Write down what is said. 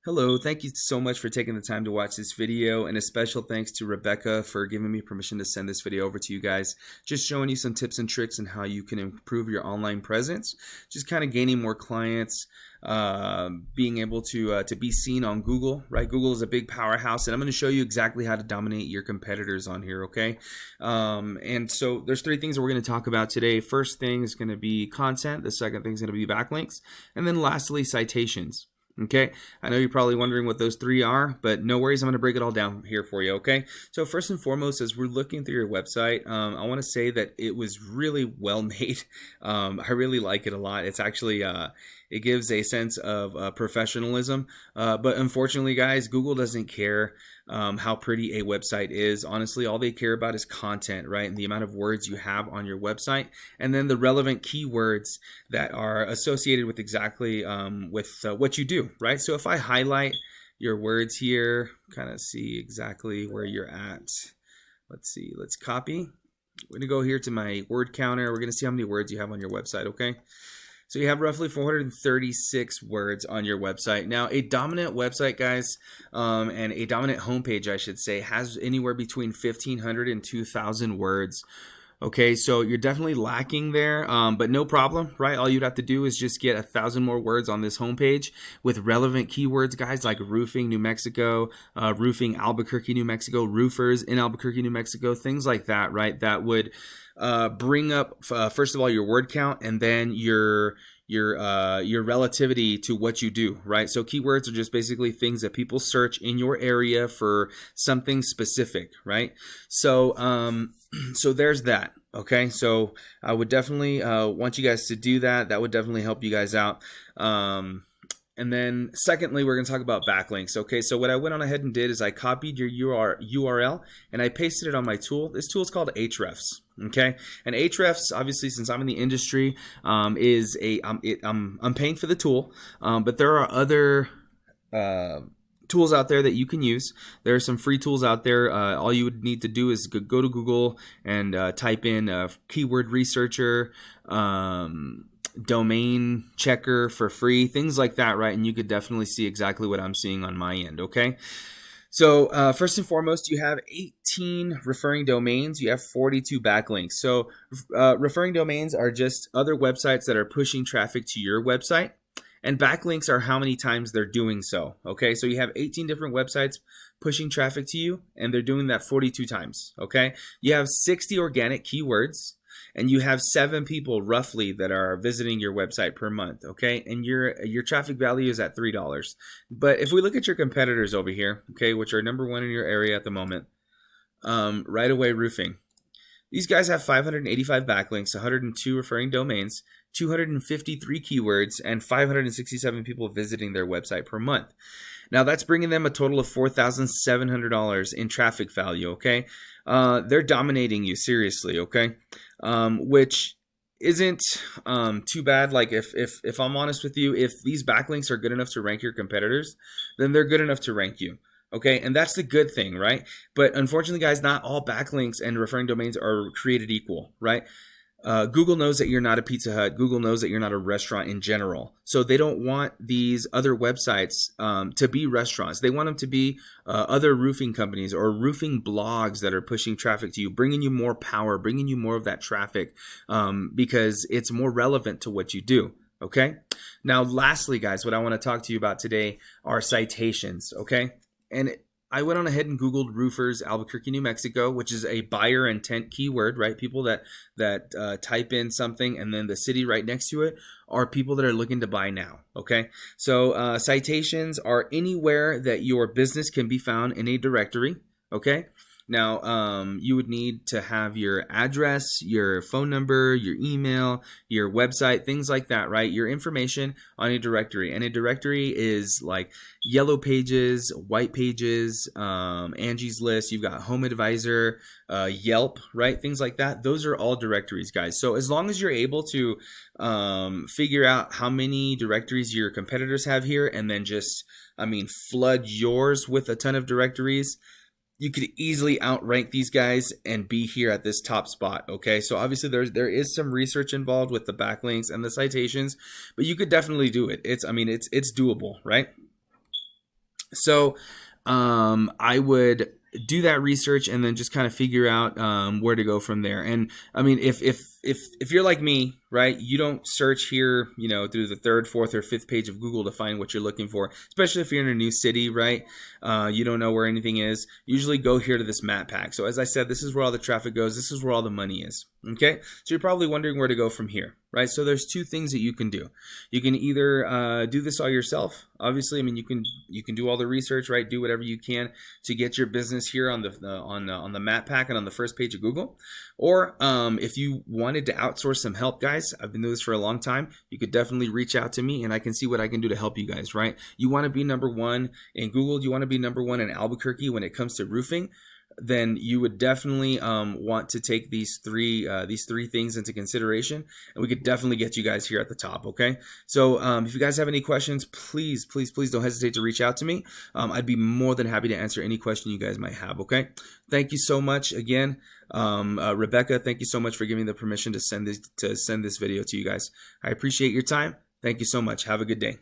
Hello, thank you so much for taking the time to watch this video, and a special thanks to Rebecca for giving me permission to send this video over to you guys. Just showing you some tips and tricks on how you can improve your online presence, just kind of gaining more clients, being able to be seen on Google, right? Google is a big powerhouse, and I'm going to show you exactly how to dominate your competitors on here, okay? And so there's three things that we're going to talk about today. First thing is going to be content. The second thing is going to be backlinks, and then lastly, citations. Okay, I know you're probably wondering what those three are, but no worries, I'm going to break it all down here for you, okay? So first and foremost, as we're looking through your website, I want to say that it was really well made. I really like it a lot. It's actually, it gives a sense of professionalism, but unfortunately, guys, Google doesn't care how pretty a website is. Honestly, all they care about is content, right? And the amount of words you have on your website, and then the relevant keywords that are associated with exactly what you do, right? So if I highlight your words here, kind of see exactly where you're at. Let's see, let's copy. We're gonna go here to my word counter. We're gonna see how many words you have on your website, okay? So you have roughly 436 words on your website. Now, a dominant website, guys, and a dominant homepage, I should say, has anywhere between 1,500 and 2,000 words. Okay, so you're definitely lacking there, but no problem, right? All you'd have to do is just get 1,000 more words on this homepage with relevant keywords, guys, like roofing, New Mexico, roofing, Albuquerque, New Mexico, roofers in Albuquerque, New Mexico, things like that, right? That would bring up, first of all, your word count, and then your relativity to what you do, right? So keywords are just basically things that people search in your area for something specific, right? So so there's that. Okay, so I would definitely want you guys to do that. That would definitely help you guys out. And then secondly, we're going to talk about backlinks. Okay, so what I went on ahead and did is I copied your URL and I pasted it on my tool. This tool is called Ahrefs. Okay, and Ahrefs, obviously, since I'm in the industry, I'm paying for the tool, but there are other tools out there that you can use. There are some free tools out there. All you would need to do is go to Google and type in keyword researcher, domain checker for free, things like that, right? And you could definitely see exactly what I'm seeing on my end, okay? So first and foremost, you have 18 referring domains. You have 42 backlinks. So referring domains are just other websites that are pushing traffic to your website. And backlinks are how many times they're doing so. Okay, so you have 18 different websites pushing traffic to you, and they're doing that 42 times. Okay, you have 60 organic keywords, and you have 7 people roughly that are visiting your website per month. Okay, and your traffic value is at $3. But if we look at your competitors over here, okay, which are number one in your area at the moment, Right Away Roofing. These guys have 585 backlinks, 102 referring domains, 253 keywords, and 567 people visiting their website per month. Now that's bringing them a total of $4,700 in traffic value, okay? They're dominating you, seriously, okay? Which isn't too bad. Like if I'm honest with you, if these backlinks are good enough to rank your competitors, then they're good enough to rank you. Okay, and that's the good thing, right? But unfortunately, guys, not all backlinks and referring domains are created equal, right? Google knows that you're not a Pizza Hut. Google knows that you're not a restaurant in general. So they don't want these other websites to be restaurants. They want them to be other roofing companies or roofing blogs that are pushing traffic to you, bringing you more power, bringing you more of that traffic because it's more relevant to what you do. Okay? Now, lastly, guys, what I want to talk to you about today are citations, okay? And I went on ahead and Googled roofers, Albuquerque, New Mexico, which is a buyer intent keyword, right? People that type in something and then the city right next to it are people that are looking to buy now, okay? So citations are anywhere that your business can be found in a directory, okay? Now, you would need to have your address, your phone number, your email, your website, things like that, right? Your information on a directory. And a directory is like Yellow Pages, White Pages, Angie's List. You've got Home Advisor, Yelp, right? Things like that. Those are all directories, guys. So as long as you're able to figure out how many directories your competitors have here and then just, flood yours with a ton of directories, you could easily outrank these guys and be here at this top spot, okay? So obviously there is some research involved with the backlinks and the citations, but you could definitely do it. It's doable, right? So I would do that research and then just kind of figure out where to go from there. And I mean, if you're like me, right, you don't search here, you know, through the third, fourth, or fifth page of Google to find what you're looking for, especially if you're in a new city, right? You don't know where anything is. Usually go here to this map pack. So as I said, this is where all the traffic goes. This is where all the money is. Okay, so you're probably wondering where to go from here, right? So there's two things that you can do. You can either do this all yourself. Obviously, I mean, you can do all the research, right? Do whatever you can to get your business here on the map pack and on the first page of Google. Or if you wanted to outsource some help, guys, I've been doing this for a long time. You could definitely reach out to me, and I can see what I can do to help you guys, right? You want to be number one in Google. You want to be number one in Albuquerque when it comes to roofing. Then you would definitely want to take these three things into consideration, and we could definitely get you guys here at the top. Okay, so if you guys have any questions, please don't hesitate to reach out to me. I'd be more than happy to answer any question you guys might have. Okay, thank you so much again, Rebecca. Thank you so much for giving me the permission to send this video to you guys. I appreciate your time. Thank you so much. Have a good day.